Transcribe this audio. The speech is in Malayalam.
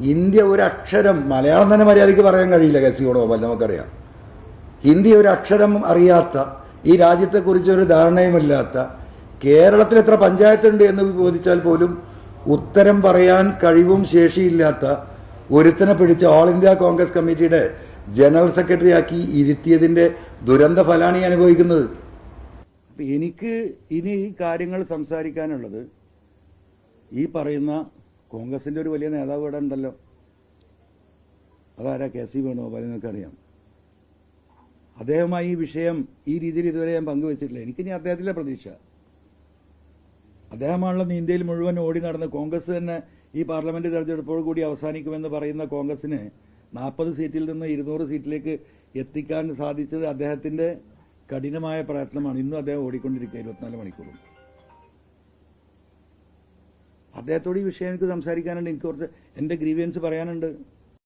ഇന്ത്യ ഒരക്ഷരം മലയാളം തന്നെ മര്യാദയ്ക്ക് പറയാൻ കഴിയില്ല കെ.സി. വേണുഗോപാൽ, നമുക്കറിയാം. ഹിന്ദി ഒരക്ഷരം അറിയാത്ത, ഈ രാജ്യത്തെക്കുറിച്ചൊരു ധാരണയുമില്ലാത്ത, കേരളത്തിൽ എത്ര പഞ്ചായത്തുണ്ട് എന്ന് ചോദിച്ചാൽ പോലും ഉത്തരം പറയാൻ കഴിവും ശേഷിയില്ലാത്ത ഒരുത്തനെ പിടിച്ച് ഓൾ ഇന്ത്യ കോൺഗ്രസ് കമ്മിറ്റിയുടെ ജനറൽ സെക്രട്ടറി ആക്കി ഇരുത്തിയതിൻ്റെ ദുരന്ത ഫലമാണ് ഈ അനുഭവിക്കുന്നത്. എനിക്ക് ഇനി ഈ കാര്യങ്ങൾ സംസാരിക്കാനുള്ളത്, ഈ പറയുന്ന കോൺഗ്രസിൻ്റെ ഒരു വലിയ നേതാവ് ഇവിടെ ഉണ്ടല്ലോ, അതാരാ? കെ.സി. വേണുഗോപാൽ. നിങ്ങൾക്കറിയാം. അദ്ദേഹമായി ഈ വിഷയം ഈ രീതിയിൽ ഇതുവരെ ഞാൻ പങ്കുവച്ചിട്ടില്ല. എനിക്കിനി അദ്ദേഹത്തിലെ പ്രതീക്ഷ. അദ്ദേഹമാണല്ലോ ഇന്ത്യയിൽ മുഴുവൻ ഓടി നടന്ന് കോൺഗ്രസ് തന്നെ ഈ പാർലമെന്റ് തെരഞ്ഞെടുപ്പോട് കൂടി അവസാനിക്കുമെന്ന് പറയുന്ന കോൺഗ്രസിന് 40 സീറ്റിൽ നിന്ന് 200 സീറ്റിലേക്ക് എത്തിക്കാൻ സാധിച്ചത് അദ്ദേഹത്തിന്റെ കഠിനമായ പ്രയത്നമാണ്. ഇന്നും അദ്ദേഹം ഓടിക്കൊണ്ടിരിക്കുക 24 മണിക്കൂറും. അദ്ദേഹത്തോട് ഈ വിഷയം എനിക്ക് സംസാരിക്കാനുണ്ട്. എനിക്ക് കുറച്ച് എൻ്റെ ഗ്രീവിയൻസ് പറയാനുണ്ട്.